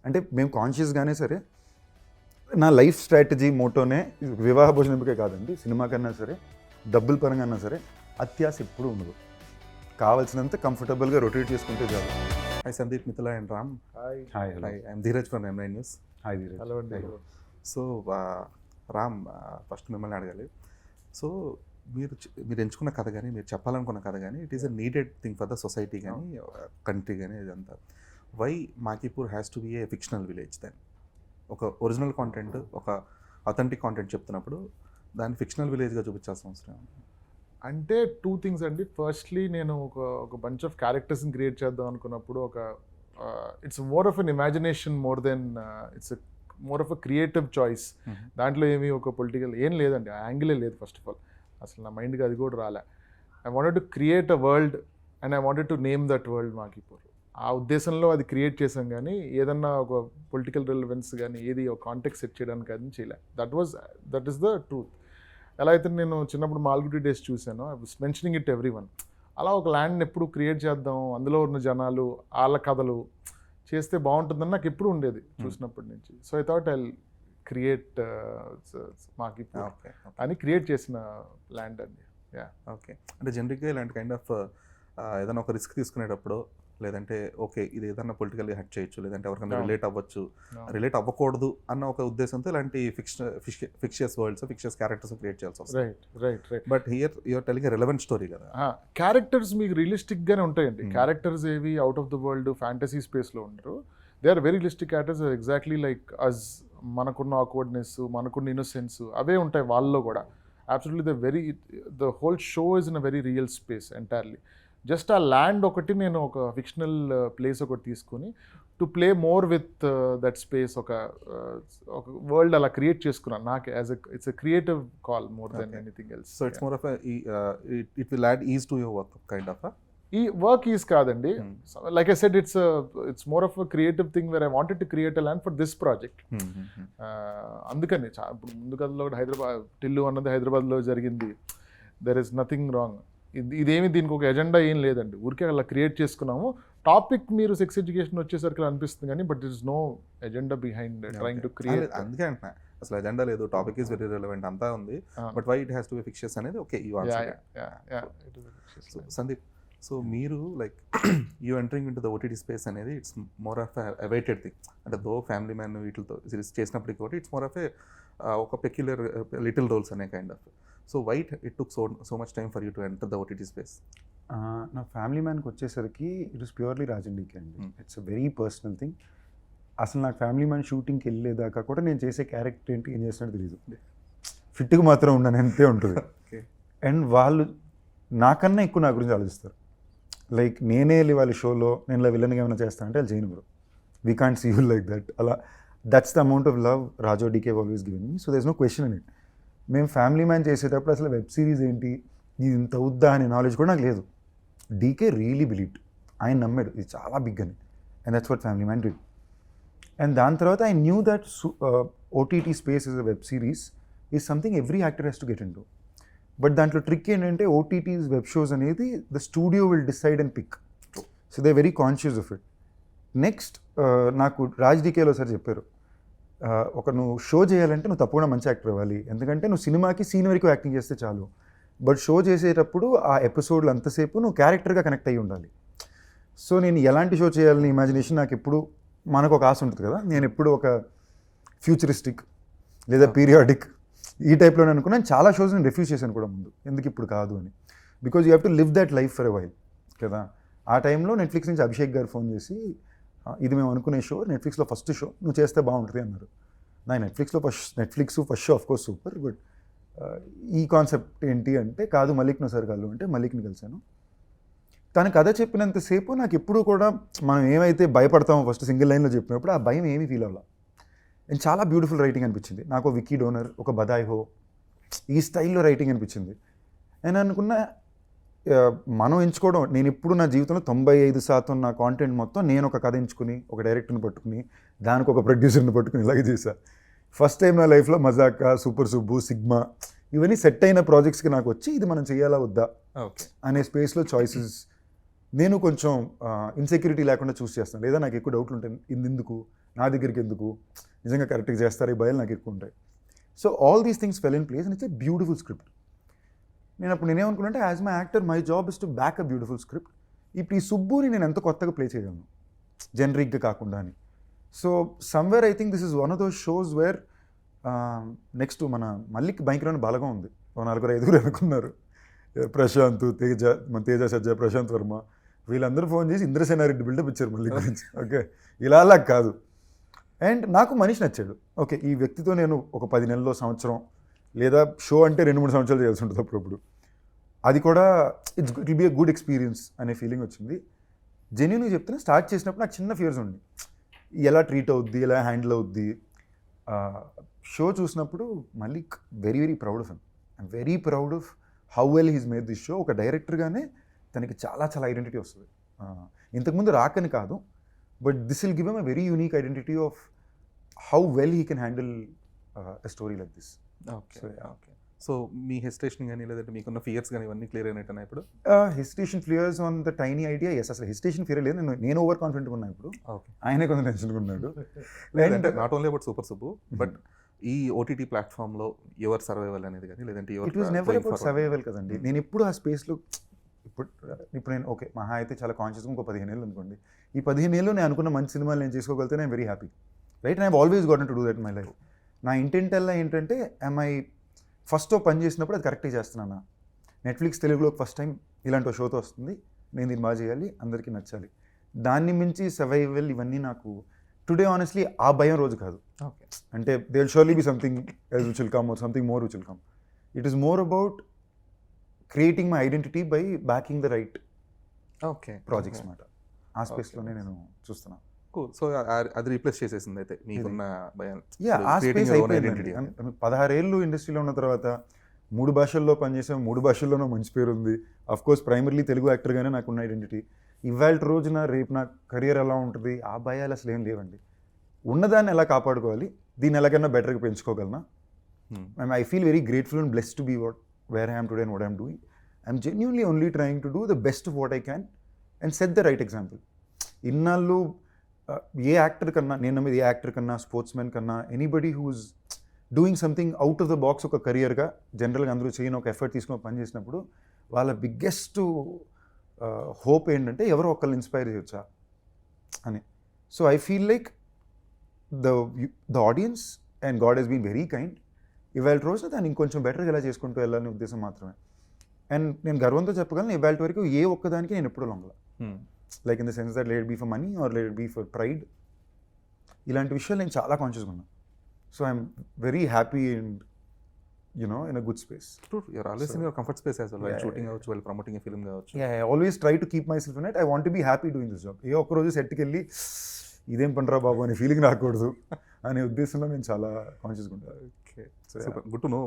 అంటే మేము కాన్షియస్గానే సరే నా లైఫ్ స్ట్రాటజీ మోటోనే వివాహ భోజనంకే కాదండి, సినిమా కన్నా సరే డబ్బుల పరంగా అన్నా సరే అత్యాశ ఎప్పుడూ ఉండదు. కావాల్సినంత కంఫర్టబుల్గా రొటేట్ చేసుకుంటే చాలు. Hi Sandeep, Mithila and Ram. Hi hello. I'm Dheeraj from M9 news. Hi Dheeraj. Hello అండి. సో రామ్, ఫస్ట్ మిమ్మల్ని అడగాలి. సో మీరు ఎంచుకున్న కథ కానీ, మీరు చెప్పాలనుకున్న కథ కానీ, it is a needed thing for the society కానీ, కంట్రీ కానీ, ఇదంతా. Why Makipur has to be a fictional village then? ఒక ఒరిజినల్ కాంటెంట్, ఒక అథెంటిక్ కాంటెంట్ చెప్తున్నప్పుడు దాన్ని ఫిక్షనల్ విలేజ్గా చూపించాల్సిన అవసరం. అంటే 2 things అండి. ఫస్ట్లీ నేను ఒక బంచ్ ఆఫ్ క్యారెక్టర్స్ని క్రియేట్ చేద్దాం అనుకున్నప్పుడు it's more of an imagination more than it's more of a creative choice. దాంట్లో ఏమీ ఒక పొలిటికల్ ఏం లేదండి, ఆ యాంగిలే లేదు. ఫస్ట్ ఆఫ్ ఆల్ అసలు నా మైండ్కి అది కూడా రాలే. I wanted to create a world and I wanted to name that world Makipur. ఆ ఉద్దేశంలో అది క్రియేట్ చేసాం, కానీ ఏదన్నా ఒక పొలిటికల్ రిలవెన్స్ కానీ ఏది ఒక కాంటెక్స్ట్ సెట్ చేయడానికి అది చేయలే. That is the truth. ఎలా అయితే నేను చిన్నప్పుడు మాల్గుడి డేస్ చూశాను, I was mentioning it everyone. అలా ఒక ల్యాండ్ని ఎప్పుడు క్రియేట్ చేద్దాం, అందులో ఉన్న జనాలు, వాళ్ళ కథలు చేస్తే బాగుంటుందని నాకు ఎప్పుడు ఉండేది చూసినప్పటి నుంచి. So I thought I create Makipur అని క్రియేట్ చేసిన ల్యాండ్ అండి. ఓకే, అంటే జనరల్గా ఇలాంటి కైండ్ ఆఫ్ ఏదైనా ఒక రిస్క్ తీసుకునేటప్పుడు, లేదంటే ఓకే ఇది ఏదైనా పొలిటికల్గా హట్ చేయొచ్చు, లేదంటే ఎవరికైనా రిలేట్ అవ్వచ్చు, రిలేట్ అవ్వకూడదు అన్న ఒక ఉద్దేశంతో ఇలాంటి fictitious worlds, fictitious characters create చేయాల్సి వస్తుంది. Right. But here you're telling relevant story కదా. క్యారెక్టర్స్ మీకు రియలిస్టిక్గానే ఉంటాయండి. క్యారెక్టర్స్ ఏవి out of the world fantasy స్పేస్లో ఉండరు. They are very realistic characters, exactly like us. మనకున్న ఆక్వర్డ్నెస్, మనకున్న ఇన్నోసెన్స్ అవే ఉంటాయి వాళ్ళలో కూడా. Absolutely the whole show is in a very real space entirely. Just ఆ ల్యాండ్ ఒకటి నేను ఒక ఫిక్షనల్ ప్లేస్ ఒకటి తీసుకుని to play more with that space, ఒక వరల్డ్ అలా క్రియేట్ చేసుకున్నాను నాకు. It's a creative call more than anything else. So it's more of it will add is to your work kind of. ఈ work is కాదండి, like I said it's more of a creative thing where I wanted to create a land for this project. అందుకని ఇప్పుడు ముందు కథలో కూడా హైదరాబాద్ టిల్లు అన్నది హైదరాబాద్లో జరిగింది. There is nothing wrong. ఇదేమి దీనికి ఒక ఎజెండా ఏం లేదండి, ఊరికే అలా క్రియేట్ చేసుకున్నాము. టాపిక్ మీరు సెక్స్ ఎడ్యుకేషన్ వచ్చేసరికి అనిపిస్తుంది కానీ, but it is no agenda behind trying to create. అందుకే అంటున్నా, అసలు ఎజెండా లేదు, టాపిక్ ఈస్ వెరీ రిలవెంట్, అంతా ఉంది. But why it has to be fictitious అనేది okay you answer. Sandeep, so మీరు like you entering into the OTT space అనేది it's more of awaited thing. అంటే దో ఫ్యామిలీ మ్యాన్ వీటితో series చేసినప్పటికీ కూడా it's more of ఒక peculiar little roles అనే kind of. So why it took so much time for you to enter the OTT space? నా Family మ్యాన్కి వచ్చేసరికి it is purely రాజండికి అండి. It's a very personal thing. అసలు నాకు family man షూటింగ్కి వెళ్ళేదాకా కూడా నేను చేసే క్యారెక్టర్ ఏంటి, ఏం చేసినట్టు తెలియదు. ఫిట్గా మాత్రం ఉన్నాను అంతే ఉంటుంది. అండ్ వాళ్ళు నాకన్నా ఎక్కువ నా గురించి ఆలోచిస్తారు. లైక్ నేనే వెళ్ళి వాళ్ళ షోలో నేను ఇలా విలన్గా ఏమైనా చేస్తాను అంటే వాళ్ళు చేయను bro, we can't see you like that. అలా that's the amount of love రాజో DK always given me. So there is no question in it. మేము ఫ్యామిలీ మ్యాన్ చేసేటప్పుడు అసలు వెబ్ సిరీస్ ఏంటి, ఇది ఇంత అవుద్దా అనే నాలెడ్జ్ కూడా నాకు లేదు. డీకే రియలీ బిలీవ్డ్, ఆయన నమ్మాడు ఇది చాలా బిగ్ అని. And that's what family man did. And దాని తర్వాత I knew that OTT space is a web series is something every actor has to get in to. But దాంట్లో ట్రిక్ ఏంటంటే OTT's web shows అనేది the studio will decide and pick. So they very conscious of it. Next నాకు Raj డీకేలో sir చెప్పారు, ఒక నువ్వు show చేయాలంటే నువ్వు తప్పకుండా మంచి యాక్టర్ అవ్వాలి, ఎందుకంటే నువ్వు సినిమాకి సీన్ వరకు యాక్టింగ్ చేస్తే చాలు, బట్ షో చేసేటప్పుడు ఆ ఎపిసోడ్లు అంతసేపు నువ్వు క్యారెక్టర్గా కనెక్ట్ అయ్యి ఉండాలి. సో నేను ఎలాంటి షో చేయాలని ఇమాజినేషన్ నాకు ఎప్పుడు, మనకు ఒక ఆశ ఉంటుంది కదా, నేను ఎప్పుడు ఒక ఫ్యూచరిస్టిక్ లేదా పీరియాడిక్ ఈ టైప్లో అనుకున్నాను. చాలా షోస్ నేను రిఫ్యూజ్ చేశాను కూడా ముందు, ఎందుకు ఇప్పుడు కాదు అని. Because you have to live that life for a while కదా. ఆ టైంలో నెట్ఫ్లిక్స్ నుంచి అభిషేక్ గారు ఫోన్ చేసి, ఇది మేము అనుకునే షో, నెట్ఫ్లిక్స్లో ఫస్ట్ షో, నువ్వు చేస్తే బాగుంటుంది అన్నారు. నా Netflix first show off course super, but ఈ కాన్సెప్ట్ ఏంటి అంటే, కాదు మలిక్ను సార్ కలు అంటే మలిక్ని కలిశాను. తను కథ చెప్పినంతసేపు నాకు ఎప్పుడు కూడా మనం ఏమైతే భయపడతామో ఫస్ట్ సింగిల్ లైన్లో చెప్పినప్పుడు ఆ భయం ఏమీ ఫీల్ అవ్వాలి. అండ్ చాలా బ్యూటిఫుల్ రైటింగ్ అనిపించింది నాకు. విక్కీ డోనర్, ఒక బదాయ్ హో, ఈ స్టైల్లో రైటింగ్ అనిపించింది. నేను అనుకున్న మనం ఎంచుకోవడం, నేను ఎప్పుడు నా జీవితంలో 95% నా కాంటెంట్ మొత్తం నేను ఒక కథ ఎంచుకుని, ఒక డైరెక్టర్ని పట్టుకుని, దానికి ఒక ప్రొడ్యూసర్ని పట్టుకుని ఇలాగే చేశాను. ఫస్ట్ టైం నా లైఫ్లో మజాకా, సూపర్ సుబ్బు, సిగ్మా ఇవన్నీ సెట్ అయిన ప్రాజెక్ట్స్కి నాకు వచ్చి ఇది మనం చేయాలా వద్దా అనే స్పేస్లో చాయిసెస్ నేను కొంచెం ఇన్సెక్యూరిటీ లేకుండా చూస్ చేస్తాను. లేదా నాకు ఎక్కువ డౌట్లు ఉంటాయి, ఎందుకు నా దగ్గరికి ఎందుకు, నిజంగా కరెక్ట్గా చేస్తారు, ఈ భయాలు నాకు ఎక్కువ ఉంటాయి. So all these things fell in place and it's a beautiful script. నేనేమనుకున్నానంటే as my actor my job is to back a beautiful script. ఇప్పుడు ఈ సుబ్బుని నేను ఎంత కొత్తగా ప్లే చేయగలను జనరిక్గా కాకుండా అని. So somewhere I think this is one of those shows where next మన మల్లిక్ భయంకరమైన బలగం ఉంది, 4-5 అనుకున్నారు, ప్రశాంత్, మన తేజ సజ్జ, ప్రశాంత్ వర్మ, వీళ్ళందరూ ఫోన్ చేసి ఇంద్రసేనారెడ్డి బిల్డప్ ఇచ్చారు మల్లిక్ గురించి. ఓకే, ఇలా అలా కాదు. అండ్ నాకు మనిషి నచ్చాడు. ఓకే, ఈ వ్యక్తితో నేను ఒక 10 నెలల్లో, సంవత్సరం, లేదా షో అంటే 2-3 సంవత్సరాలు చేయాల్సి ఉంటుంది అప్పుడప్పుడు, అది కూడా it will be a good experience అనే ఫీలింగ్ వచ్చింది. జెన్యూన్గా చెప్తున్నా, స్టార్ట్ చేసినప్పుడు నాకు చిన్న ఫియర్స్ ఉంది, ఎలా ట్రీట్ అవుద్ది, ఎలా హ్యాండిల్ అవుద్ది. షో చూసినప్పుడు Mallik very very proud of him. I'm very proud of how well he's made this show. ఒక డైరెక్టర్గానే తనకి చాలా చాలా ఐడెంటిటీ వస్తుంది. ఇంతకుముందు రాకని కాదు, but this will give em a very unique identity of how well he can handle a story like this. Okay okay. So మీ hesitation కానీ లేదంటే మీకున్న ఫియర్స్ కానీ ఇవన్నీ క్లియర్ అయినట్టేనా ఇప్పుడు? Hesitation fears on the tiny idea, yes. అసలు hesitation fear లేదు, నేను ఓవర్ కాన్ఫిడెంట్గా ఉన్నాను ఇప్పుడు. ఓకే, ఆయనే కొంచెం టెన్షన్గా ఉన్నాడు. లేదంటే not only about super Subbu, but ఈ ఓటీటీ ప్లాట్ఫామ్లో ఎవర్ సర్వైవల్ అనేది కానీ లేదంటే it was never about survival కదండి. నేను ఎప్పుడు ఆ స్పేస్లో ఇప్పుడు నేను ఓకే మహా అయితే చాలా కాన్షియస్గా ఇంకో 15 ఏళ్ళు అనుకోండి, ఈ 15 ఏళ్ళు నేను అనుకున్న మంచి సినిమాలు నేను చేసుకోగలిగితే నేను very happy, right? And I always గాటన్ to do that my life. నా ఇంటెంట్ అలా ఏంటంటే, ఐ ఫస్ట్ పని చేసినప్పుడు అది కరెక్ట్గా చేస్తున్నాను. నెట్ఫ్లిక్స్ తెలుగులో ఫస్ట్ టైం ఇలాంటి ఒక షోతో వస్తుంది, నేను దీన్ని బాగా చేయాలి, అందరికీ నచ్చాలి. దాన్ని మించి సర్వైవల్ ఇవన్నీ నాకు టుడే ఆనెస్ట్లీ ఆ భయం రోజు కాదు. ఓకే, అంటే they will surely be something else which will come or something more which will come. It is more about creating my identity by backing the right okay projects మాట. ఆ స్పేస్లోనే నేను చూస్తున్నాను. So అది రీప్లేస్ చేసేసింది అయితే మీకున్న భయం. ఆ స్పేస్ అయిపోయింది. 16 ఏళ్ళు ఇండస్ట్రీలో ఉన్న తర్వాత 3 భాషల్లో పనిచేసాం, 3 భాషల్లోనూ మంచి పేరు ఉంది. అఫ్కోర్స్ ప్రైమర్లీ తెలుగు యాక్టర్గానే నాకున్న ఐడెంటిటీ. ఇవాళ రోజున రేపు నా కెరియర్ ఎలా ఉంటుంది, ఆ భయాలు అసలు ఏం లేవండి. ఉన్నదాన్ని ఎలా కాపాడుకోవాలి, దీన్ని ఎలాగైనా బెటర్గా పెంచుకోగలనా. I feel very grateful and blessed to be where I am today and what I'm doing. I'm genuinely only trying to do the best of what I can and set the right example. ఇన్నాళ్ళు ఏ actor కన్నా, నేను నమ్మేది ఏ actor కన్నా, sportsman కన్నా, anybody who's doing something out of the box ఒక కెరియర్గా జనరల్గా అందరూ చేయని ఒక ఎఫర్ట్ తీసుకుని పని చేసినప్పుడు వాళ్ళ బిగ్గెస్ట్ హోప్ ఏంటంటే ఎవరో ఒకళ్ళు ఇన్స్పైర్ చేయొచ్చా అని. So I feel like the audience and god he's been very kind. ఇవాళ రోజున దాన్ని ఇంకొంచెం బెటర్గా ఎలా చేసుకుంటూ వెళ్ళాలనే ఉద్దేశం మాత్రమే. అండ్ నేను గర్వంతో చెప్పగలను, ఇవాళ వరకు ఏ ఒక్కదానికి నేను ఎప్పుడు లొంగల. Like in the sense that let it be for money or let it be for pride, ఇలాంటి విషయాలు నేను చాలా కాన్షియస్గా ఉన్నాను. So I'm very happy and you know in a good space. You're always in your comfort space as well, while shooting అవ్వచ్చు, while promoting a film కావచ్చు. I always try to keep myself in it. I want to be happy doing this job. ఏ ఒక్కరోజు సెట్కి వెళ్ళి ఇదేం పనిరా బాబు అనే feeling రాకూడదు అనే ఉద్దేశంలో నేను చాలా కాన్షియస్గా ఉంటాను. Good to know.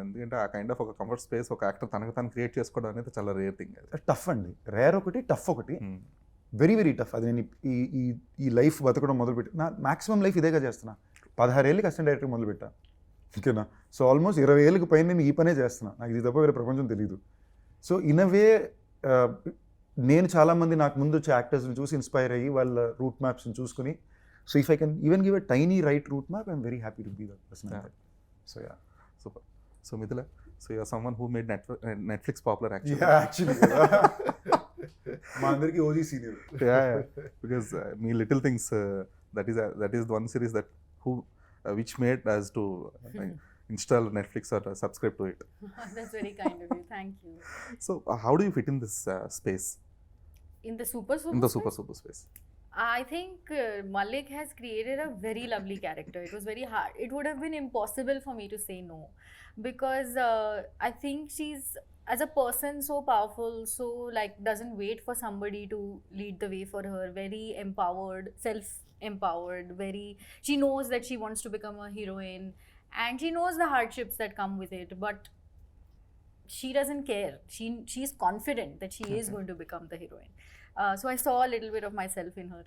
ఎందుకంటే ఆ కైండ్ ఆఫ్ ఒక కంఫర్ట్ స్పేస్ ఒక యాక్టర్ తనకు తను క్రియేట్ చేసుకోవడం అనేది చాలా రేర్ థింగ్. టఫ్ అండి, రేర్ ఒకటి, టఫ్ ఒకటి, వెరీ వెరీ టఫ్. అది నేను ఈ లైఫ్ బతకడం మొదలుపెట్టి నా మ్యాక్సిమం లైఫ్ ఇదేగా చేస్తున్నా. 16 ఏళ్ళకి అసిస్టెంట్ డైరెక్టర్ మొదలుపెట్టా, ఓకేనా. సో ఆల్మోస్ట్ 20 ఏళ్ళకి పైన నేను ఈ పనే చేస్తున్నా. నాకు ఇది తప్ప వేరే ప్రపంచం తెలియదు. సో ఇన్ అ వే నేను చాలామంది నాకు ముందు వచ్చే యాక్టర్స్ని చూసి ఇన్స్పైర్ అయ్యి వాళ్ళ రూట్ మ్యాప్స్ని చూసుకుని, so if I can even give a tiny right route map, I'm very happy to be that person. So yeah, super. So Mithula, so you're someone who made Netflix popular actually. మా అందరికీ OG senior. Because మీ little things that is the one series that which made us to install Netflix or subscribe to it. That's very kind of you. Thank you. So how do you fit in this space? In the super Space? I think Malik has created a very lovely character. It was very hard. It would have been impossible for me to say no, because I think she's, as a person, so powerful, so like doesn't wait for somebody to lead the way for her. Very empowered, self-empowered. She knows that she wants to become a heroine, and she knows the hardships that come with it, but she doesn't care. She's confident that she is going to become the heroine. So I saw a little bit of myself in her.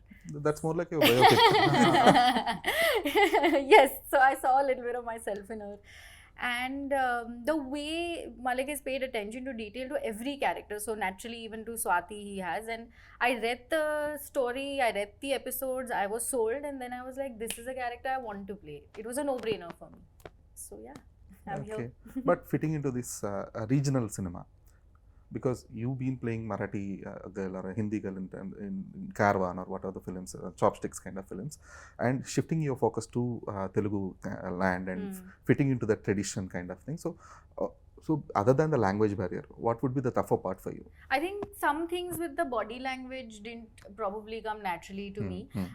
That's more like a biopic. Yes, so I saw a little bit of myself in her, And the way Malik has paid attention to detail to every character, so naturally even to Swati he has. And I read the story, I read the episodes, I was sold, and then I was like, this is a character I want to play. It was a no-brainer for me. So yeah, I'm Okay. here. But fitting into this regional cinema, because you've been playing Marathi girl or a Hindi girl in Caravan or what are the films, Chopsticks kind of films, and shifting your focus to Telugu land and fitting into that tradition kind of thing. So other than the language barrier, what would be the tougher part for you? I think some things with the body language didn't probably come naturally to me. Hmm.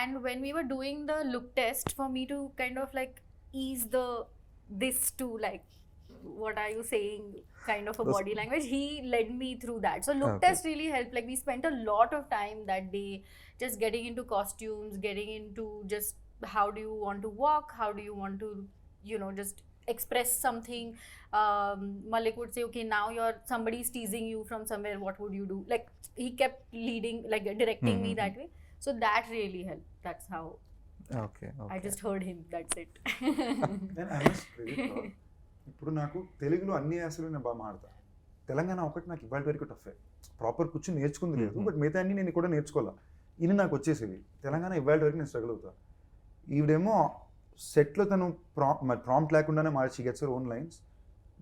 And when we were doing the look test, for me to kind of like ease this to like, what are you saying, kind of a Those- body language, he led me through that. So look Okay. test really helped. Like we spent a lot of time that day just getting into costumes, getting into just how do you want to walk, how do you want to, you know, just express something. Malik would say, okay, now somebody's teasing you from somewhere, what would you do? Like he kept leading, like directing me that way. So that really helped. That's how Okay. I just heard him. That's it. నేను I must credit ఇప్పుడు నాకు తెలుగులో అన్ని యాసలు నేను బాగా మాడతా. తెలంగాణ ఒకటి నాకు ఇవాళ వరకు టఫే. ప్రాపర్ కూర్చొని నేర్చుకుంది లేదు, బట్ మిగతా అన్ని నేను కూడా నేర్చుకోవాలా. ఇన్ని నాకు వచ్చేసేవి. తెలంగాణ ఇవాళ వరకు నేను స్ట్రగుల్ అవుతా. ఈవిడేమో సెట్లో తను ప్రాంప్ట్ లేకుండానే మార్చి గెట్స్ హర్ ఓన్ లైన్స్.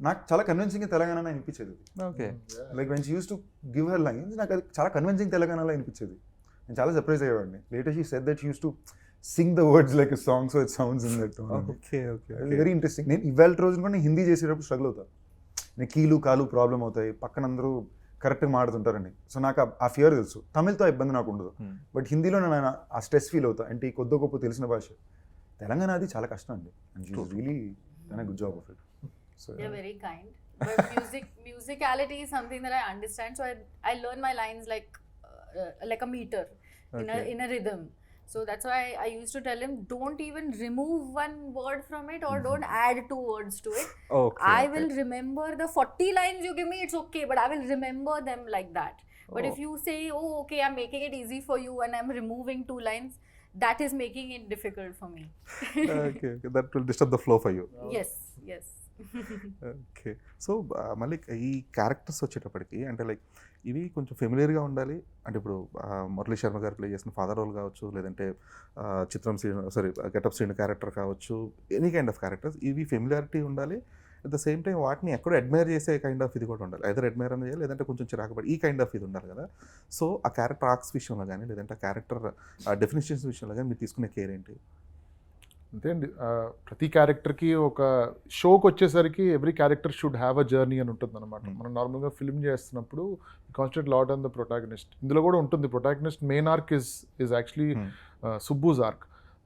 నాకు చాలా కన్విన్సింగ్గా తెలంగాణ అనిపించేది. Okay. Like when she used to give her lines, నాకు అది చాలా కన్విన్సింగ్ తెలంగాణలో అనిపించేది. నేను చాలా సర్ప్రైజ్ అయ్యేవాడిని. Later she said that she used to sing the words like a song, so it sounds in that tone. Okay. Okay. Very interesting. నేను ఇవాళ రోజున కూడా నేను హిందీ చేసేటప్పుడు స్ట్రగుల్ అవుతాను. నేను కీలు కాలు ప్రాబ్లం అవుతాయి, పక్కన అందరూ కరెక్ట్గా మాడుతుంటారండి. సో నాకు ఆ ఫియర్ తెలుసు. తమిళ్తో ఆ ఇబ్బంది నాకు ఉండదు, బట్ హిందీలో నేను ఆ స్ట్రెస్ ఫీల్ అవుతా. అంటే ఈ కొద్ది గొప్ప తెలిసిన భాష. తెలంగాణ అది చాలా కష్టం అండి. And she was really done a good job of it. So You're very kind. But musicality is something that I understand. So I learn my lines like a meter in a rhythm. So that's why I used to tell him, don't even remove one word from it, or don't add 2 words to it. Okay. I will remember the 40 lines you give me, it's okay, but I will remember them like that. But if you say, oh, okay, I'm making it easy for you and I'm removing 2 lines, that is making it difficult for me. Okay. That will disturb the flow for you. Yes. Okay. So మళ్ళీ ఈ characters వచ్చేటప్పటికి అంటే like ఇవి కొంచెం ఫెమిలియర్గా ఉండాలి. అంటే ఇప్పుడు మురళీ శర్మ గారు ప్లే చేసిన ఫాదర్ రోల్ కావచ్చు, లేదంటే చిత్రం శ్రీను గెటప్ శ్రీను క్యారెక్టర్ కావచ్చు, ఎనీ కైండ్ ఆఫ్ క్యారెక్టర్స్ ఇవి ఫెమిలియారిటీ ఉండాలి. అట్ ద సేమ్ టైం వాటిని ఎక్కడో అడ్మైర్ చేసే కైండ్ ఆఫ్ ఇది కూడా ఉండాలి. ఐదర్ అడ్మైర్ అనేది లేదంటే కొంచెం చిరాకుపడి ఈ కైండ్ ఆఫ్ ఇది ఉండాలి కదా. సో ఆ క్యారెక్టర్ ఆర్క్స్ విషయంలో కానీ లేదంటే ఆ క్యారెక్టర్ డెఫినేషన్స్ విషయంలో కానీ మీరు తీసుకునే కేర్ ఏంటి? అంతే అండి. ప్రతి క్యారెక్టర్కి ఒక షోకి వచ్చేసరికి every character should have a journey అని ఉంటుంది అనమాట. మనం నార్మల్గా ఫిల్మ్ చేస్తున్నప్పుడు concentrate lot on the protagonist. ఇందులో కూడా ఉంటుంది. Protagonist main arc is actually Subbu's arc.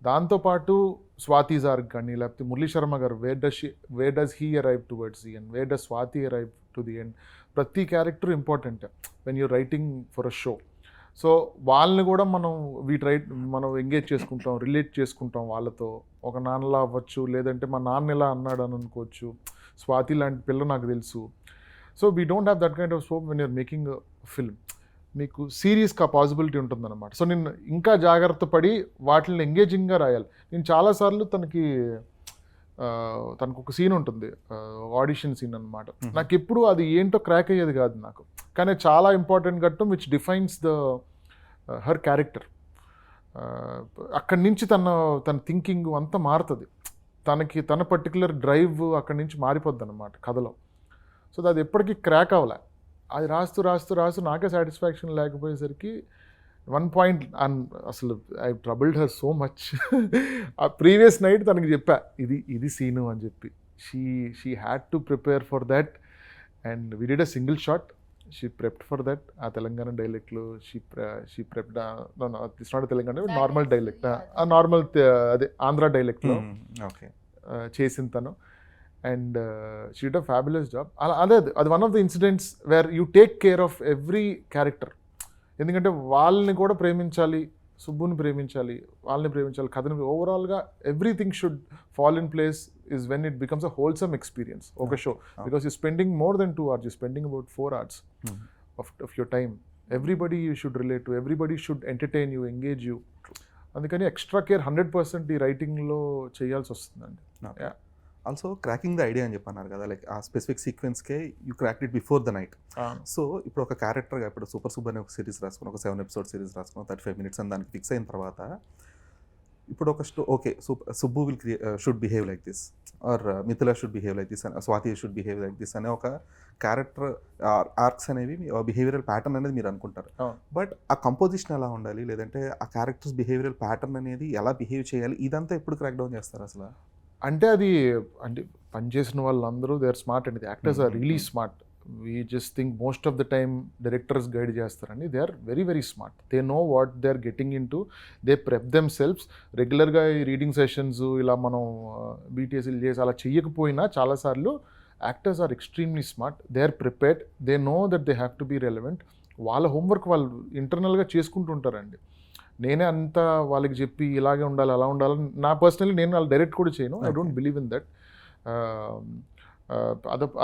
దాంతోపాటు స్వాతిస్ ఆర్క్ కానీ లేకపోతే Murali Sharma garu where does he arrive towards the end, where does Swathi arrive to the end. ప్రతి character important when you're writing for a show. So వాళ్ళని కూడా మనం ఎంగేజ్ చేసుకుంటాం, రిలేట్ చేసుకుంటాం వాళ్ళతో. ఒక నాన్నలా అవ్వచ్చు, లేదంటే మా నాన్న ఎలా అన్నాడు అని అనుకోవచ్చు. స్వాతి లాంటి పిల్ల నాకు తెలుసు. So we don't have that kind of scope when you're making film. మీకు సీరియస్గా పాసిబిలిటీ ఉంటుందన్నమాట. సో నేను ఇంకా జాగ్రత్త పడి వాటిని ఎంగేజింగ్గా రాయాలి. నేను చాలాసార్లు తనకు ఒక సీన్ ఉంటుంది, ఆడిషన్ సీన్ అనమాట. నాకు ఎప్పుడు అది ఏంటో క్రాక్ అయ్యేది కాదు నాకు, కానీ చాలా ఇంపార్టెంట్ ఘట్టం విచ్ డిఫైన్స్ హర్ క్యారెక్టర్. అక్కడి నుంచి తన థింకింగ్ అంతా మారుతుంది. తన పర్టికులర్ డ్రైవ్ అక్కడి నుంచి మారిపోద్ది అనమాట కథలో. సో అది ఎప్పటికీ క్రాక్ అవ్వలే. అది రాస్తూ నాకే సాటిస్ఫాక్షన్ లేకపోయేసరికి వన్ పాయింట్ అసలు I troubled her so much. ఆ ప్రీవియస్ నైట్ తనకి చెప్పా ఇది సీను అని చెప్పి. She had to prepare for that and we did a single shot. She prepped for that. ఆ తెలంగాణ డైలెక్ట్లో she prepped. It's not Telangana, normal dialect, normal అదే ఆంధ్ర డైలెక్ట్లో చేసిన తను. And she did a fabulous job. అది one of the incidents where you take care of every character. ఎందుకంటే వాళ్ళని కూడా ప్రేమించాలి, సుబ్బుని ప్రేమించాలి, కథని. ఓవరాల్గా everything should fall in place is when it becomes a wholesome experience of a show, because you're spending more than 2 hours, you're spending about 4 hours of your time. Everybody you should relate to, everybody should entertain you, engage you. అందుకని extra care 100% ఈ రైటింగ్లో చేయాల్సి వస్తుందండి. Also cracking the idea అని చెప్పన్నారు కదా, like ఆ specific సీక్వెన్స్కే you crack it before the night. So ఇప్పుడు ఒక క్యారెక్టర్గా ఇప్పుడు సూపర్ సూపర్ అనే ఒక సిరీస్ రాసుకుని, ఒక 7 ఎపిసోడ్ సిరీస్ రాసుకుని 35 minutes అని దానికి ఫిక్స్ అయిన తర్వాత, ఇప్పుడు ఒక okay Subbu will should behave like this, or Mithula should behave like this, Swathi should behave like this అనే ఒక క్యారెక్టర్ ఆర్క్స్ అనేవి బిహేవియరల్ ప్యాటర్న్ అనేది మీరు అనుకుంటారు. బట్ ఆ కంపోజిషన్ ఎలా ఉండాలి, లేదంటే ఆ క్యారెక్టర్స్ బిహేవియరల్ ప్యాటర్న్ అనేది ఎలా బిహేవ్ చేయాలి, ఇదంతా ఎప్పుడు క్రాక్ డౌన్ చేస్తారు అసలు? అంటే అది అంటే పనిచేసిన వాళ్ళందరూ దే ఆర్ స్మార్ట్ అండి, actors are really smart. We just think most of the time directors guide చేస్తారండి. They are very very smart. They know what they are getting into. They prep themselves. రెగ్యులర్గా ఈ reading sessions ఇలా మనం బీటీఎస్లు చేసి అలా చెయ్యకపోయినా చాలాసార్లు actors are extremely smart. They are prepared. They know that they have to be relevant. వాళ్ళ homework వాళ్ళు ఇంటర్నల్గా చేసుకుంటుంటారండి. నేనే అంతా వాళ్ళకి చెప్పి ఇలాగే ఉండాలి అలా ఉండాలి నా పర్సనలీ నేను వాళ్ళు డైరెక్ట్ కూడా చేయను. I don't believe in that.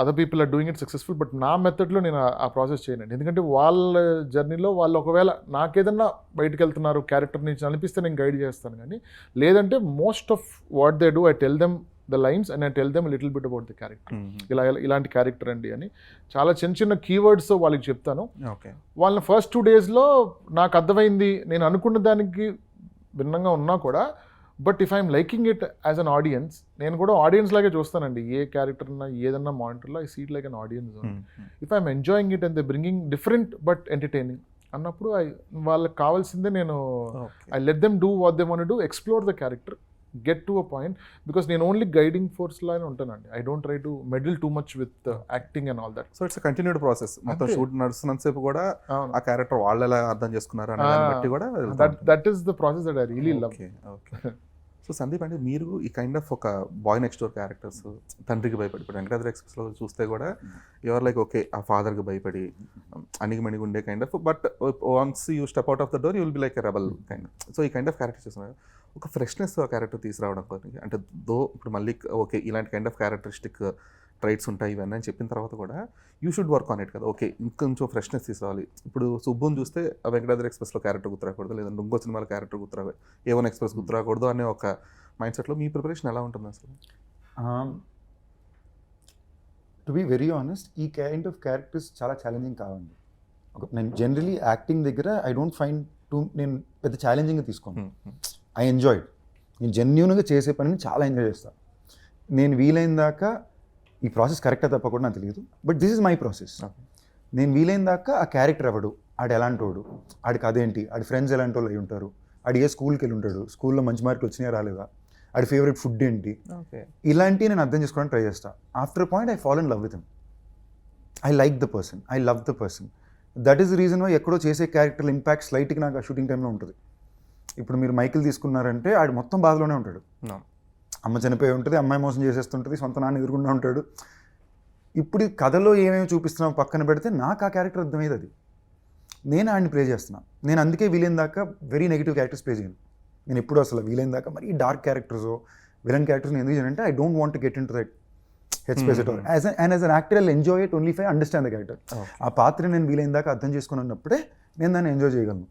Other people are doing it successful, but నా మెథడ్లో నేను ఆ ప్రాసెస్ చేయనండి. ఎందుకంటే వాళ్ళ జర్నీలో వాళ్ళు ఒకవేళ నాకేదన్నా బయటకు వెళ్తున్నారు క్యారెక్టర్ నుంచి అనిపిస్తే నేను గైడ్ చేస్తాను, కానీ లేదంటే most of what they do I tell them the lines and I tell them little bit about the character. ఇలాంటి క్యారెక్టర్ అండి అని చాలా చిన్న చిన్న కీవర్డ్స్ వాళ్ళకి చెప్తాను. వాళ్ళని ఫస్ట్ 2 daysలో నాకు అర్థమైంది నేను అనుకున్న దానికి భిన్నంగా ఉన్నా కూడా, but if I'm liking it as an audience, నేను కూడా ఆడియన్స్ లాగే చూస్తానండి. ఏ క్యారెక్టర్ అన్నా ఏదన్నా మానిటర్లో I see it like an audience. If I'm enjoying it and they bringing different but entertaining అన్నప్పుడు వాళ్ళకి కావాల్సిందే నేను I let them do what they want to do, explore the character, get to a point. Because నేను only guiding force లానే ఉంటానండి. I don't try to meddle too much with acting and all that. So it's continued process. మొత్తం shoot నడుస్తున్నంతసేపు కూడా ఆ character వాళ్ళు ఎలా అర్థం చేసుకున్నారు అనే దాన్ని బట్టి కూడా that is the process that I really love. Okay. So Sandeep అంటే మీరు ఈ కైండ్ ఆఫ్ ఒక బాయ్ నెక్స్ట్ డోర్ క్యారెక్టర్స్, తండ్రికి భయపడి, ఇప్పుడు వెంకటాద్రి ఎక్స్ప్రెస్లో చూస్తే కూడా యువర్ లైక్ ఓకే ఆ ఫాదర్కి భయపడి అణిగిమణిగి ఉండే kind of, but once you step out of the door you will be like a rebel kind. So ఈ కైండ్ ఆఫ్ క్యారెక్టర్ చేస్తున్నారు. ఒక ఫ్రెష్నెస్ ఆ క్యారెక్టర్ తీసుకురావడం కోసం అంటే ఇప్పుడు మళ్ళీ ఓకే ఇలాంటి కైండ్ ఆఫ్ క్యారెక్టరిస్టిక్ ట్రైట్స్ ఉంటాయి ఇవన్నీ అని చెప్పిన తర్వాత కూడా you should work on it కదా. ఓకే ఇంకొంచెం ఫ్రెష్నెస్ తీసుకురావాలి. ఇప్పుడు సుబ్బుని చూస్తే వెంకటాద్రి ఎక్స్ప్రెస్లో క్యారెక్టర్ గుర్తురాకూడదు, లేదంటే ఇంకో సినిమాలో క్యారెక్టర్ గుర్తురాకూడదు, A1 ఎక్స్ప్రెస్ గుర్తురాకూడదు అనే ఒక మైండ్ సెట్లో మీ ప్రిపరేషన్ ఎలా ఉంటుంది అసలు? టు బీ వెరీ ఆనెస్ట్, ఈ కైండ్ ఆఫ్ క్యారెక్టర్స్ చాలా ఛాలెంజింగ్ కావండి. నేను జనరలీ యాక్టింగ్ దగ్గర ఐ డోంట్ ఫైండ్ నేను పెద్ద ఛాలెంజింగ్గా తీసుకోను. I enjoyed. నేను జెన్యూన్గా చేసే పనిని చాలా ఎంజాయ్ చేస్తాను. నేను వీలైన దాకా ఈ ప్రాసెస్ కరెక్టా తప్పకుండా నాకు తెలియదు, but this is my process. నేను వీలైన దాకా ఆ క్యారెక్టర్ ఎవడు, ఆడు ఎలాంటి వాడు, ఆడికి అదేంటి, ఆడి ఫ్రెండ్స్ ఎలాంటి వాళ్ళు అయి ఉంటారు, ఆడు ఏ స్కూల్కి వెళ్ళి ఉంటాడు, స్కూల్లో మంచి మార్కులు వచ్చినాయా రాలేదా, ఆడి ఫేవరెట్ ఫుడ్ ఏంటి, ఇలాంటివి నేను అర్థం చేసుకోవడానికి ట్రై చేస్తాను. After point I fall in love with him. I like the person, I love the person. That is reason why ఎక్కడో చేసే క్యారెక్టర్ ఇంపాక్ట్ స్లైట్గా నాకు ఆ షూటింగ్ టైంలో ఉంటుంది. ఇప్పుడు మీరు మైకిల్ తీసుకున్నారంటే ఆడు మొత్తం బాధలోనే ఉంటాడు. అమ్మ చనిపోయి ఉంటుంది, అమ్మాయి మోసం చేసేస్తుంటుంది, సొంత నాన్న ఎదురుకుండా ఉంటాడు. ఇప్పుడు కథలో ఏమేమి చూపిస్తున్నావు పక్కన పెడితే నాకు ఆ క్యారెక్టర్ అర్థమయ్యేది అది. నేను ఆడిని ప్లే చేస్తున్నాను. నేను అందుకే వీలైన దాకా వెరీ నెగిటివ్ క్యారెక్టర్స్ ప్లే చేయను. నేను ఎప్పుడు అసలు వీలైన దాకా మరీ డార్క్ క్యారెక్టర్స్ విలన్ క్యారెక్టర్స్ ఎందుకు చేయనంటే I don't want to get in to that head space at all. As an actor I enjoy it only if I understand the character. ఆ పాత్ర నేను వీలైన దాకా అర్థం చేసుకున్నప్పుడే నేను దాన్ని ఎంజాయ్ చేయగలను.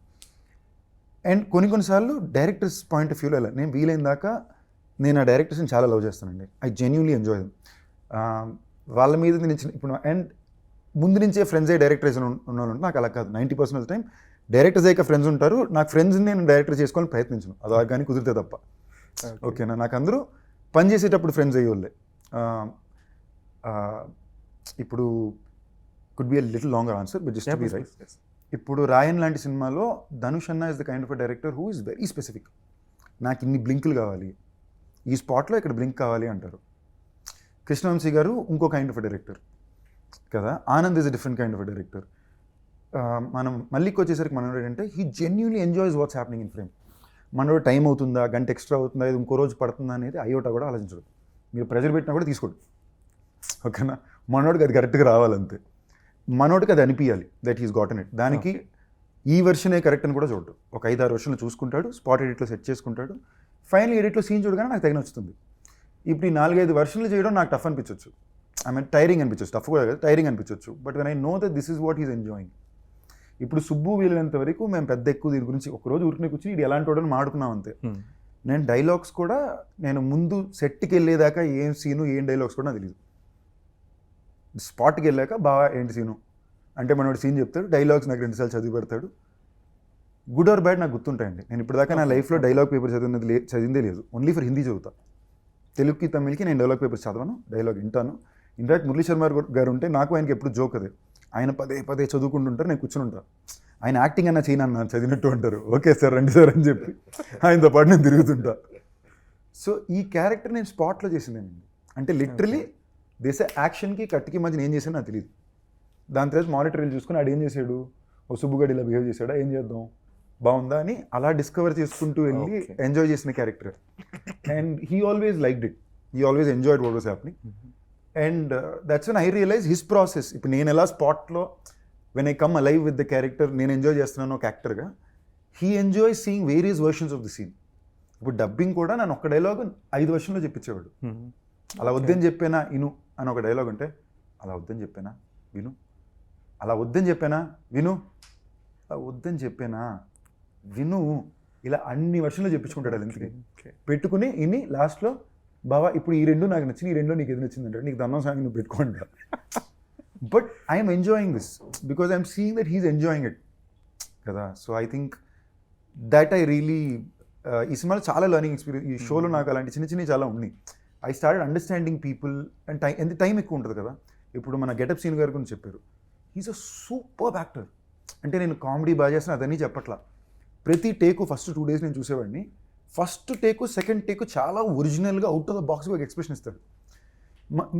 అండ్ కొన్నిసార్లు డైరెక్టర్స్ పాయింట్ ఆఫ్ వ్యూలో వెళ్ళాలి. నేను వీలైన దాకా నేను ఆ డైరెక్టర్స్ని చాలా లవ్ చేస్తానండి. I genuinely enjoy them. వాళ్ళ మీద నేను ఇప్పుడు అండ్ ముందు నుంచే ఫ్రెండ్స్ అయ్యే డైరెక్టర్స్ ఉన్నవాళ్ళు నాకు అలా కాదు. 90% ఆఫ్ టైం డైరెక్టర్స్ అయ్యాక ఫ్రెండ్స్ ఉంటారు. నాకు ఫ్రెండ్స్ని నేను డైరెక్టర్ చేసుకోవాలని ప్రయత్నించను, అది కానీ కుదిరితే తప్ప. ఓకేనా, నాకు అందరూ పని చేసేటప్పుడు ఫ్రెండ్స్ అయ్యేవాళ్ళే. ఇప్పుడు could be a little longer answer but just be right. ఇప్పుడు రాయన్ లాంటి సినిమాలో ధనుష్ అన్న is the kind of a director who is very specific. నాకు ఇన్ని బ్లింకులు కావాలి, ఈ స్పాట్లో ఇక్కడ బ్లింక్ కావాలి అంటారు. కృష్ణవంశీ గారు ఇంకో కైండ్ ఆఫ్ అ డైరెక్టర్ కదా. Anand is a different kind of a director. మనం మళ్ళీకి వచ్చేసరికి మనోడు ఏంటంటే he genuinely enjoys what's happening in frame. మనోడు టైం అవుతుందా, గంట ఎక్స్ట్రా అవుతుందా, ఇది ఇంకో రోజు పడుతుందా అనేది అయ్యోటా కూడా ఆలోచించడు. మీరు ప్రెజర్ పెట్టినా కూడా తీసుకోడు. ఓకేనా, మనోడికి అది కరెక్ట్గా రావాలంతే. మనోడికి అది అనిపించాలి దట్ హీస్ గాటన్ ఇట్. దానికి ఈ వెర్షనే కరెక్ట్ అని కూడా చూడడు. ఒక 5-6 వెర్షన్లు చూసుకుంటాడు, స్పాట్ ఎడిట్లో సెట్ చేసుకుంటాడు, ఫైనల్ ఎడిట్లో సీన్ చూడగానే నాకు తగిన వచ్చుతుంది. ఇప్పుడు ఈ 4-5 వెర్షన్లు చేయడం నాకు టఫ్ అనిపించవచ్చు. ఐ మీన్ టైరింగ్ అనిపించవచ్చు, టఫ్ కూడా కదా, టైరింగ్ అనిపించవచ్చు. But when I know that this is what he's enjoying. ఇప్పుడు సుబ్బు వీళ్ళంత వరకు మేము పెద్ద ఎక్కువ దీని గురించి ఒకరోజు ఊరికి కూర్చొని ఇది ఎలాంటి వాడని మాడుకున్నాం అంతే. నేను డైలాగ్స్ కూడా నేను ముందు సెట్కి వెళ్ళేదాకా ఏం సీను ఏం డైలాగ్స్ కూడా నాకు తెలియదు. స్పాట్కి వెళ్ళాక బాగా ఏంటి సీను అంటే మనోడు సీన్ చెప్తాడు, డైలాగ్స్ నాకు 2 సార్లు చదివి పెడతాడు. గుడ్ ఆర్ బ్యాడ్ నాకు గుర్తుంటాయండి. నేను ఇప్పటిదాకా నా లైఫ్లో డైలాగ్ పేపర్ చదివిందే లేదు. ఓన్లీ ఫర్ హిందీ చదువుతా. తెలుగుకి తమిళ్కి నేను డైలాగ్ పేపర్స్ చదవను, డైలాగ్ వింటాను. ఇన్ఫాక్ట్ మురళీ శర్మ గారు ఉంటే నాకు ఆయనకి ఎప్పుడు జోక్ అదే, ఆయన పదే పదే చదువుకుంటుంటారు, నేను కూర్చుని ఉంటాను. ఆయన యాక్టింగ్ అన్న చేయను అన్న చదివినట్టు అంటారు. ఓకే సార్ రండి సార్ అని చెప్పి ఆయనతో పాటు నేను తిరుగుతుంటా. సో ఈ క్యారెక్టర్ నేను స్పాట్లో చేసిందేనండి. అంటే లిటరలీ దేశ యాక్షన్కి కట్కి మధ్య నేను చేశాను నాకు తెలియదు. దాని తర్వాత మానిటరీలు చూసుకుని ఆడు ఏం చేశాడు, ఓ సుబ్బుగడి ఇలా బిహేవ్ చేశాడా, ఏం చేద్దాం బాగుందా అని అలా డిస్కవర్ చేసుకుంటూ వెళ్ళి ఎంజాయ్ చేసిన character. And he always liked it, he always enjoyed what was happening. And that's when I realise his process. ఇప్పుడు నేను ఎలా స్పాట్లో when I come alive with the character నేను ఎంజాయ్ చేస్తున్నాను ఒక యాక్టర్గా, he enjoy seeing various versions of the scene. ఇప్పుడు dubbing కూడా నన్ను ఒక డైలాగ్ 5 వర్షన్లో చెప్పించేవాడు. అలా వద్దని చెప్పానా ఇను అని ఒక డైలాగ్ ఉంటే, అలా వద్దని చెప్పానా విను, అలా వద్దని చెప్పానా విను, అలా వద్దని చెప్పానా విను, ఇలా అన్ని వర్షన్లో చెప్పించుకుంటాడు. అది ఎందుకు పెట్టుకుని ఇన్ని లాస్ట్లో బావా ఇప్పుడు ఈ 2 నాకు నచ్చింది, ఈ 2లో నీకు ఏది నచ్చింది అంటే నీకు దండం సాంగ్ నువ్వు పెట్టుకోండి. But I'm enjoying this because I'm seeing that he's enjoying it కదా. So I think that I really ఈ సినిమాలో చాలా లర్నింగ్ ఎక్స్పీరియన్స్. ఈ షోలో నాకు అలాంటి చిన్న చిన్నవి చాలా ఉన్నాయి. I started understanding people and ఎంత టైం ఎక్కువ ఉంటుంది కదా. ఇప్పుడు మన గెటప్ సీన్ గారి గురించి చెప్పారు, హీస్ అ సూపర్ యాక్టర్. అంటే నేను కామెడీ బాగా చేస్తాను అదని చెప్పట్లా. ప్రతి టేకు ఫస్ట్ 2 days నేను చూసేవాడిని. ఫస్ట్ టేకు సెకండ్ టేకు చాలా ఒరిజినల్గా అవుట్ ఆఫ్ ద బాక్స్గా ఒక ఎక్స్ప్రెషన్ ఇస్తాడు.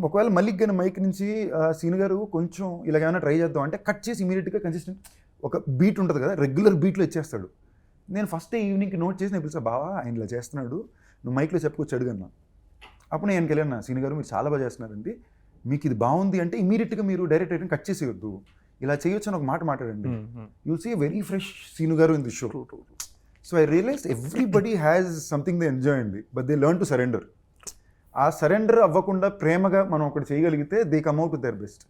ఒకవేళ మళ్ళీ కానీ మైక్ నుంచి సీన్ గారు కొంచెం ఇలాగైనా ట్రై చేద్దాం అంటే కట్ చేసి ఇమీడియట్గా కన్సిస్టెంట్ ఒక బీట్ ఉంటుంది కదా, రెగ్యులర్ బీట్లో ఇచ్చేస్తాడు. నేను ఫస్ట్ ఈవినింగ్కి నోట్ చేసి నేను పిలిచా, బావా ఆయన ఇలా చేస్తున్నాడు నువ్వు మైక్లో చెప్పుకొచ్చి అడుగన్నా. అప్పుడు నేను వెళ్ళాను, సీన్ గారు మీరు చాలా బాగా చేస్తున్నారండి, మీకు ఇది బాగుంది అంటే ఇమీడియట్గా మీరు డైరెక్ట్ అయితే కట్ చేసేయొద్దు, ఇలా చేయొచ్చు అని ఒక మాట మాట్లాడండి. You'll see very fresh Seenu garu in the show. So I realize everybody has something they enjoy అండి, but they learn to surrender. ఆ సరెండర్ అవ్వకుండా ప్రేమగా మనం ఒకటి చేయగలిగితే they come out with their best.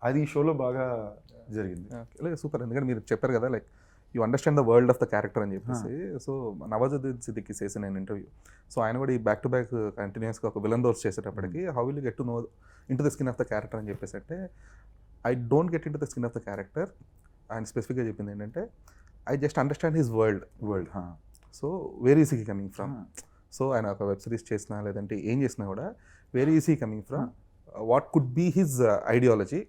అది ఈ షోలో బాగా జరిగింది. సూపర్. ఎందుకంటే మీరు చెప్పారు కదా, like you understand the world of the character అని చెప్పేసి. సో నవాజుద్దీన్ సిద్దికి చేసిన నేను ఇంటర్వ్యూ, సో ఆయన కూడా ఈ బ్యాక్ టు బ్యాక్ కంటిన్యూస్గా ఒక విలన్ రోల్స్ చేసేటప్పటికి how will you get to know into the skin of the character అని చెప్పేసి అంటే, I don't get in to the skin of the character. ఆయన స్పెసిఫిక్గా చెప్పింది ఏంటంటే, I just understand his world. So where is he coming from. So ఆయన ఒక web series చేసినా లేదంటే ఏం చేసినా కూడా where is he coming from, what could be his ideology.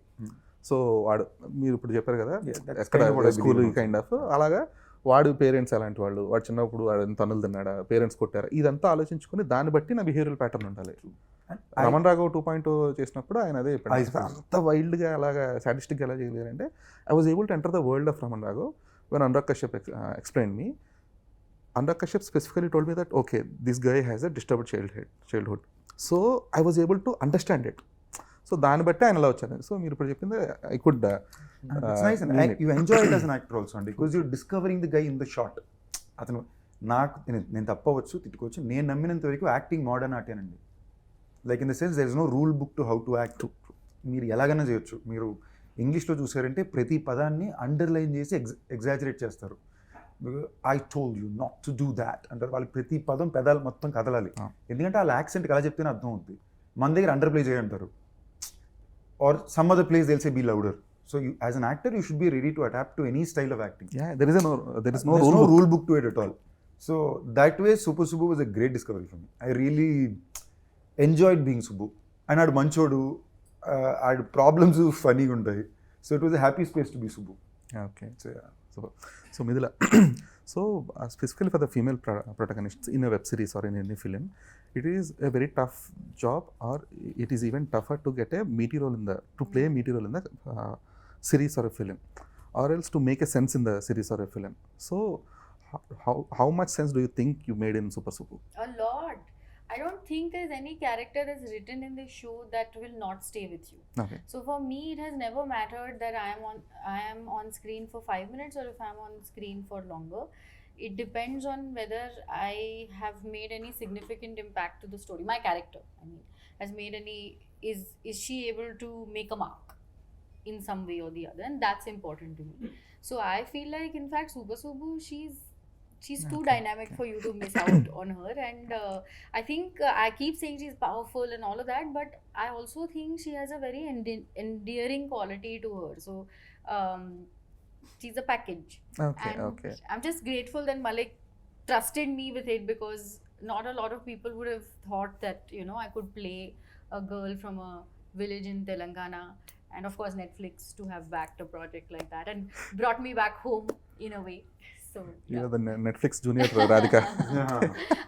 So వాడు మీరు ఇప్పుడు చెప్పారు కదా ఎక్కడ స్కూల్ కైండ్ ఆఫ్ అలాగా, వాడు పేరెంట్స్ అలాంటి వాళ్ళు, వాడు చిన్నప్పుడు వాడు ఎంత తన్నులు తిన్నాడా, పేరెంట్స్ కొట్టారా, ఇదంతా ఆలోచించుకొని దాన్ని బట్టి నా బిహేవియరల్ ప్యాటర్న్ ఉండాలి. రమణ్ రాఘవ్ 2.0 చేసినప్పుడు ఆయన అదే అంత వైల్డ్గా అలాగా సాడిస్టిక్గా ఎలా చేయలేదంటే, I was able to enter the world of Raman Raghav when Anurag Kashyap explain me. Anurag Kashyap specifically told me that, okay, this guy has a disturbed childhood. So I was able to understand it. So దాన్ని బట్టి ఆయన అలా వచ్చాను. So మీరు ఇప్పుడు చెప్పింది I could you enjoy it as an actor also అండి, because you discovering the guy in the short. అతను నాకు నేను తప్పవచ్చు తిట్టుకోవచ్చు, నేను నమ్మినంత వరకు యాక్టింగ్ మోడర్న్ ఆర్టేనండి. Like in the sense there is no rule book to how to act. మీరు ఎలాగైనా చేయొచ్చు. మీరు ఇంగ్లీష్లో చూసారంటే ప్రతి పదాన్ని అండర్లైన్ చేసి ఎగ్జాజరేట్ చేస్తారు. I told you not to do that అంటారు. వాళ్ళకి ప్రతి పదం పెదాలు మొత్తం కదలాలి, ఎందుకంటే వాళ్ళ యాక్సెంట్కి అలా చెప్తేనే అర్థం అవుతుంది. మన దగ్గర అండర్ ప్లే చేయంటారు, or some other place they'll say be louder. So you as an actor you should be ready to adapt to any style of acting. there is no rule book to it at all. So that way Super Subbu was a great discovery for me. I really enjoyed being Subbu. And ఆడు మంచోడు, ఆడు problems ఫనీగా ఉంటాయి. So it was a happy space to be Subbu. Okay. So Midula, so specifically for the female protagonists in a web series or in any film, it is a very tough job, or it is even tougher to get a meaty role to play a meaty role in the series or a film, or else to make a sense in the series or a film. So how much sense do you think you made in Super Subbu? A lot. I don't think there's any character that's written in this show that will not stay with you. Okay. So for me, it has never mattered that I am on screen for 5 minutes or if I'm on screen for longer. It depends on whether I have made any significant impact to the story. My character, I mean, has made any, is she able to make a mark in some way or the other, and that's important to me. So I feel like, in fact, Super Subbu, she's she's too dynamic for you to miss out on her. And I think I keep saying she's powerful and all of that, but I also think she has a very endearing quality to her. So she's a package. Okay And okay I'm just grateful that Malik trusted me with it, because not a lot of people would have thought that, you know, I could play a girl from a village in Telangana. And of course Netflix to have backed a project like that and brought me back home in a way. So yeah. The Netflix junior Radhika.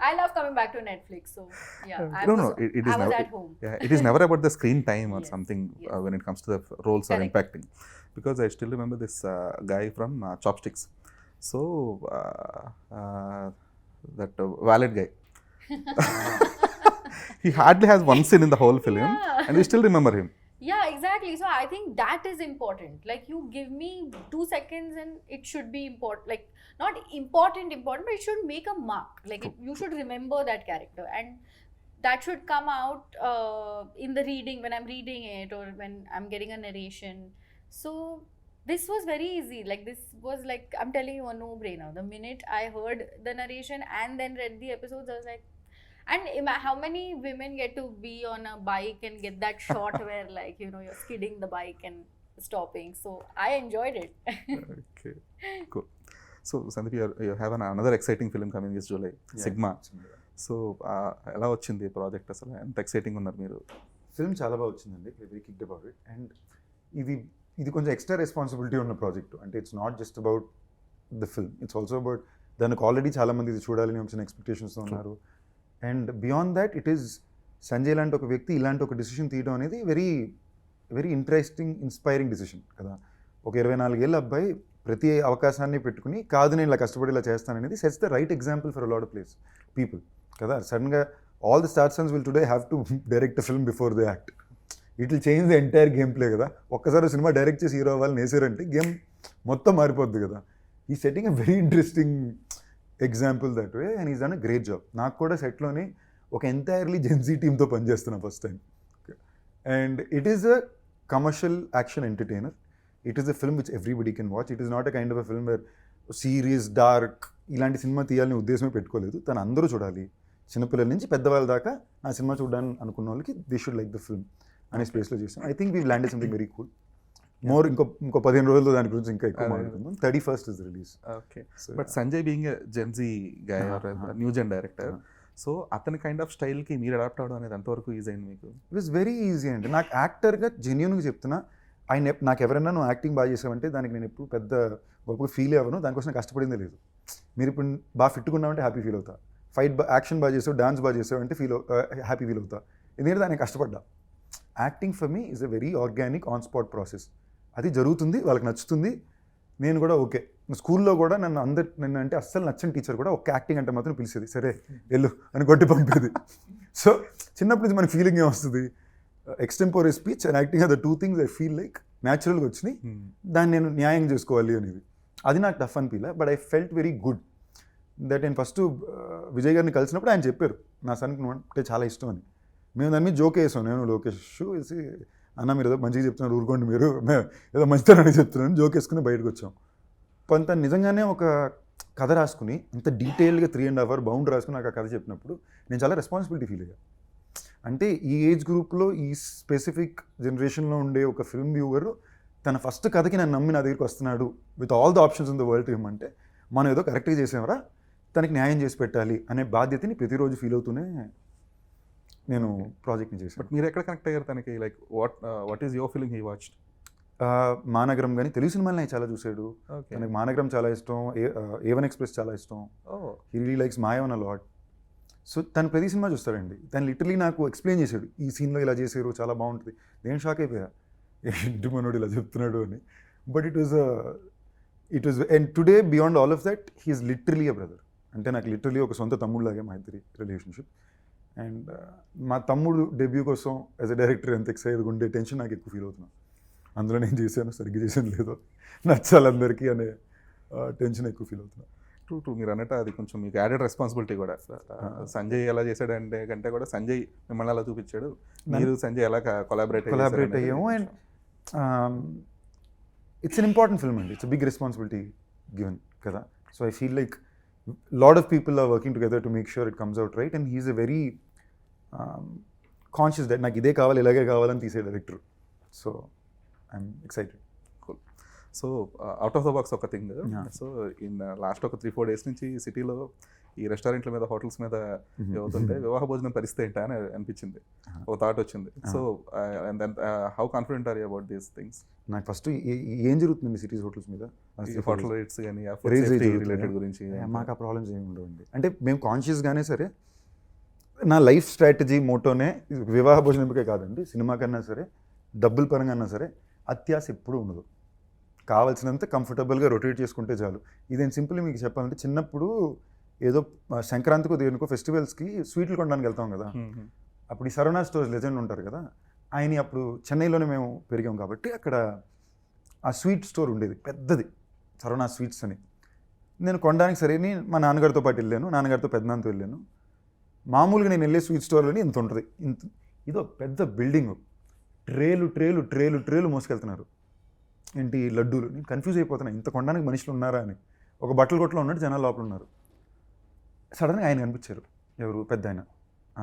I love coming back to Netflix. So yeah, No, it is I was never, at home. yeah, it is never about the screen time or Yes, something yes. when it comes to the roles or Correct. impacting. Because I still remember this guy from Chopsticks. So that valid guy. He hardly has one scene in the whole film, Yeah. and we still remember him. Yeah, exactly. So I think that is important. Like, you give me 2 seconds and it should be important. Like, not important, but it should make a mark. Like, you should remember that character, and that should come out in the reading, when I'm reading it or when I'm getting a narration. So this was very easy. Like, this was like, I'm telling you, a no-brainer. The minute I heard the narration and then read the episodes, I was like, and how many women get to be on a bike and get that shot where, like, you know, you're skidding the bike and stopping. So I enjoyed it. Okay, cool. So Sandeep, you have another exciting film coming this July, Sigma. So ఎలా వచ్చింది project, అసలు ఎంత exciting ఉన్నారు మీరు? Film చాలా బాగా వచ్చిందండి, very kicked about it. And ఇది కొంచెం ఎక్స్ట్రా రెస్పాన్సిబిలిటీ ఉన్న ప్రాజెక్ట్. అంటే it's not just about the film, it's also about దానికి ఆల్రెడీ చాలామంది ఇది చూడాలని వచ్చిన ఎక్స్పెక్టేషన్స్తో ఉన్నారు. And beyond that it is Sanjay లాంటి ఒక వ్యక్తి ఇలాంటి ఒక డిసిషన్ తీయడం అనేది very very interesting, inspiring decision కదా. ఒక 24 ఏళ్ళ అబ్బాయి ప్రతి అవకాశాన్ని పెట్టుకుని, కాదు నేను ఇలా కష్టపడి ఇలా చేస్తాననేది sets the right example for a lot of people కదా. సడన్గా all the star sons will today have to direct a film before they act. It will change the entire game play కదా. ఒక్కసారి సినిమా డైరెక్ట్ చేసి hero అవ్వాలని వేసారంటే game మొత్తం మారిపోద్ది కదా. ఈ setting a very interesting example that way, and is done a great job. నాకు కూడా సెట్లోనే ఒక ఎంటైర్లీ జెన్జీ టీమ్తో పనిచేస్తున్నా first time. And it is a commercial action entertainer. It is a film which everybody can watch. It is not a kind of a film where serious dark ఇలాంటి cinema తీయాలని ఉద్దేశమే పెట్టుకోలేదు. తను అందరూ చూడాలి, చిన్నపిల్లల నుంచి పెద్దవాళ్ళ దాకా నా సినిమా చూడడానికి అనుకున్న వాళ్ళకి they should like the film అనే స్పేస్లో చేసాం. I think we landed something very cool. More ఇంకో 15 రోజుల్లో దాని గురించి ఇంకా ఎక్కువ మాట్లాడుకుందాం. 31st is release. Okay, but Sanjay being Gen Z guy or new gen director, so అతని కైండ్ ఆఫ్ స్టైల్కి మీరు అడాప్ట్ అవడం అనేది ఎంతవరకు ఈజీ అయింది మీకు? ఇట్ వాస్ వెరీ ఈజీ అండి. నాకు యాక్టర్గా జెన్యూన్గా చెప్తున్నా, నాకు ఎవరైనా నువ్వు యాక్టింగ్ బాగా చేసావంటే దానికి నేను ఎప్పుడు పెద్ద గొప్పగా ఫీల్ అవ్వను, దానికోసం కష్టపడిందే లేదు. మీరు ఇప్పుడు బాగా ఫిట్టుకున్నామంటే హ్యాపీ ఫీల్ అవుతా, యాక్షన్ బాగా చేసావు, డాన్స్ బాగా చేసావు అంటే హ్యాపీ ఫీల్ అవుతా, ఎందుకంటే దానికి కష్టపడ్డా. Acting for me is a very organic on spot process. అది జరుగుతుంది, వాళ్ళకి నచ్చుతుంది, నేను కూడా ఓకే. స్కూల్లో కూడా నన్ను అంటే అస్సలు నచ్చని టీచర్ కూడా ఒక యాక్టింగ్ అంటే మాత్రం పిలిచేది, సరే వెళ్ళు అని కొట్టి పంపేది. సో చిన్నప్పటి నుంచి మన ఫీలింగ్ ఏమొస్తుంది, extempore speech and acting are the 2 things I feel like న్యాచురల్గా వచ్చినాయి. దాన్ని నేను న్యాయం చేసుకోవాలి అనేది, అది నాకు టఫ్ అనిపించలే. But I felt very good that నేను ఫస్ట్ విజయ్ గారిని కలిసినప్పుడు ఆయన చెప్పారు నా సన్కి నువ్వు అంటే చాలా ఇష్టం అని. మేము దాని మీద జోక్ వేసాం, నేను లోకేష్ వేసి, అన్న మీరు ఏదో మంచిగా చెప్తున్నారు ఊరుకోండి, మీరు ఏదో మంచితనాన్ని చెప్తున్నాను జోక్ వేసుకుని బయటకు వచ్చాం. కొంత నిజంగానే ఒక కథ రాసుకుని అంత డీటెయిల్గా 3.5 hours బౌండ్ రాసుకుని నాకు ఆ కథ చెప్పినప్పుడు నేను చాలా రెస్పాన్సిబిలిటీ ఫీల్ అయ్యా. అంటే ఈ ఏజ్ గ్రూప్లో ఈ స్పెసిఫిక్ జనరేషన్లో ఉండే ఒక ఫిల్మ్ వ్యూవర్ తన ఫస్ట్ కథకి నన్ను నమ్మి నా దగ్గరికి వస్తున్నాడు with all the options in the world ఇవ్వమంటే మనం ఏదో కరెక్ట్గా చేసామరా, తనకి న్యాయం చేసి పెట్టాలి అనే బాధ్యతని ప్రతిరోజు ఫీల్ అవుతూనే నేను ప్రాజెక్ట్ని చేశాను. బట్ మీరు ఎక్కడ కనెక్ట్ అయ్యారు తనకి? Like what is your feeling he watched? Maanagaram కానీ తెలుగు సినిమాలు నేను చాలా చూసాడు. తనకి మానగరం చాలా ఇష్టం, A1 Express చాలా ఇష్టం. He really likes Maayavan a lot. So తను ప్రతి సినిమా చూస్తాడండి. తను లిటరలీ నాకు ఎక్స్ప్లెయిన్ చేశాడు, ఈ సీన్లో ఇలా చేశారు చాలా బాగుంటుంది. నేను షాక్ అయిపోయా, ఇంటి మనోడు ఇలా చెప్తున్నాడు అని. But it was and today beyond all of that he is literally a brother. అంటే నాకు లిటరలీ ఒక సొంత తమ్ముడులాగే మా ఇద్దరి రిలేషన్షిప్. అండ్ మా తమ్ముడు డెబ్యూ కోసం యాజ్ అ డైరెక్టర్ ఎంత ఎక్సైట్గా ఉండే టెన్షన్ నాకు ఎక్కువ ఫీల్ అవుతున్నాను. అందులో నేను చేశాను, సరిగ్గా చేశాను లేదో, నచ్చాలి అందరికీ అనే టెన్షన్ ఎక్కువ ఫీల్ అవుతున్నాను. ట్రూ మీరు అన్నట్టు అది కొంచెం మీకు యాడెడ్ రెస్పాన్సిబిలిటీ కూడా. సంజయ్ ఎలా చేశాడు అంటే కంటే కూడా సంజయ్ మిమ్మల్ని అలా చూపించాడు, మీరు సంజయ్ ఎలా కొలాబరేట్ అయ్యాము. And it's an important film అండి, it's a big responsibility given కదా. So I feel like lot of people are working together to make sure it comes out right, and he's a very conscious that నాకు ఇదే కావాలి ఇలాగే కావాలని తీసే director. So I'm excited. So out of the box ఒక thing. Yeah. So in last ఒక 3-4 days నుంచి సిటీలో ఈ రెస్టారెంట్ల మీద హోటల్స్ మీద ఏమవుతుంటే వివాహ భోజనం పరిస్థితి ఏంటా అని అనిపించింది, ఒక థాట్ వచ్చింది. So and then how confident are you about these things? నాకు ఫస్ట్ ఏం జరుగుతుంది సిటీస్ హోటల్స్ మీద, హోటల్ రేట్స్ కానీ Raise జరుగుతున్నాయా? రిలేటెడ్ గురించి మాకు ఆ ప్రాబ్లమ్స్ ఏమి ఉండవండి. అంటే మేము కాన్షియస్గానే సరే, నా లైఫ్ స్ట్రాటజీ మోటోనే వివాహ భోజనంకే కాదండి, సినిమా కన్నా సరే, డబ్బుల పరంగా అన్నా సరే, అత్యాశ ఎప్పుడూ ఉండదు. కావాల్సినంత కంఫర్టబుల్గా రొటేట్ చేసుకుంటే చాలు. ఇదేం సింపుల్ మీకు చెప్పాలంటే, చిన్నప్పుడు ఏదో సంక్రాంతికో దేనికో ఫెస్టివల్స్కి స్వీట్లు కొనడానికి వెళ్తాం కదా, అప్పుడు ఈ సరవణా స్టోర్స్ లెజెండ్ ఉంటారు కదా, ఆయన అప్పుడు చెన్నైలోనే మేము పెరిగాం కాబట్టి అక్కడ ఆ స్వీట్ స్టోర్ ఉండేది పెద్దది, సరవణా స్వీట్స్ అని. నేను కొనడానికి సరే అని మా నాన్నగారితో పాటు వెళ్ళాను, నాన్నగారితో పెద్దనాన్నతో వెళ్ళాను. మామూలుగా నేను వెళ్ళే స్వీట్ స్టోర్లోని ఇంత ఉంటుంది, ఇంత ఇదో పెద్ద బిల్డింగ్, ట్రేలు ట్రేలు ట్రేలు ట్రేలు మోసుకెళ్తున్నారు ఏంటి లడ్డూలు. నేను కన్ఫ్యూజ్ అయిపోతున్నా, ఇంత కొనడానికి మనుషులు ఉన్నారా అని. ఒక బట్టల కొట్లో ఉన్నట్టు జనాలు లోపల ఉన్నారు. సడన్గా ఆయన కనిపించారు, ఎవరు పెద్ద ఆయన,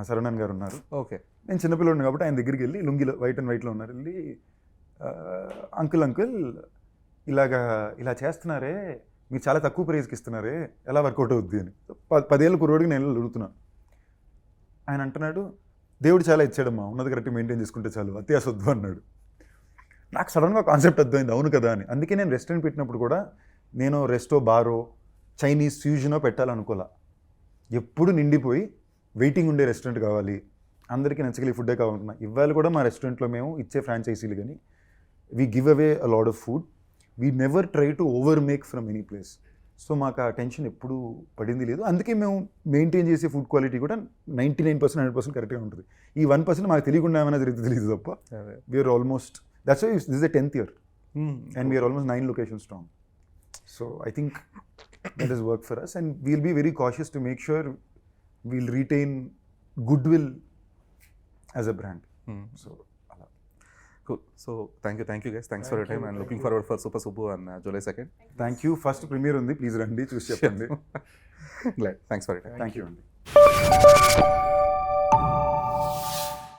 శరణన్ గారు ఉన్నారు. ఓకే. నేను చిన్నపిల్లడిని కాబట్టి ఆయన దగ్గరికి వెళ్ళి, లుంగిలో వైట్ అండ్ వైట్లో ఉన్నారు, వెళ్ళి అంకుల్ ఇలా చేస్తున్నారే, మీరు చాలా తక్కువ ప్రైజ్కి ఇస్తున్నారే, ఎలా వర్కౌట్ అవుద్ది అని. 10 ఏళ్ళ కుర్రోడికి నేను అడుగుతున్నాను. ఆయన అంటున్నాడు, దేవుడు చాలా ఇచ్చాడమ్మా, ఉన్నది కరెక్ట్ మెయింటైన్ చేసుకుంటే చాలు, అత్యాశ వద్దు అన్నాడు. నాకు సడన్గా కాన్సెప్ట్ అర్థమైంది, అవును కదా అని. అందుకే నేను రెస్టారెంట్ పెట్టినప్పుడు కూడా నేను రెస్టో, బారో, చైనీస్, ఫ్యూజనో పెట్టాలనుకోలే. ఎప్పుడు నిండిపోయి వెయిటింగ్ ఉండే రెస్టారెంట్ కావాలి, అందరికీ నచ్చగలిగే ఫుడ్డే కావాలనుకున్నా. ఇవాళ కూడా మా రెస్టారెంట్లో మేము ఇచ్చే ఫ్రాంచైజీలు కానీ we give away a lot of food, we never try to over make from any place. So మాకు ఆ టెన్షన్ ఎప్పుడు పడింది లేదు. అందుకే మేము మెయింటైన్ చేసే ఫుడ్ క్వాలిటీ కూడా 99% 100% కరెక్ట్గా ఉంటుంది. ఈ 1% మాకు తెలియకుండా ఏమైనా జరిగితే తెలియదు తప్ప. We are almost, that's why this is the 10th year and we are almost 9 locations strong. So I think that has worked for us, and we'll be very cautious to make sure we'll retain goodwill as a brand. So cool. So thank you guys, thanks for your time, and looking forward for Super Subbu on July 2nd. Thank you. First premiere ఉంది, please రండి చూసి చెప్పండి. Glad. Thanks for your time. Thank you అండి.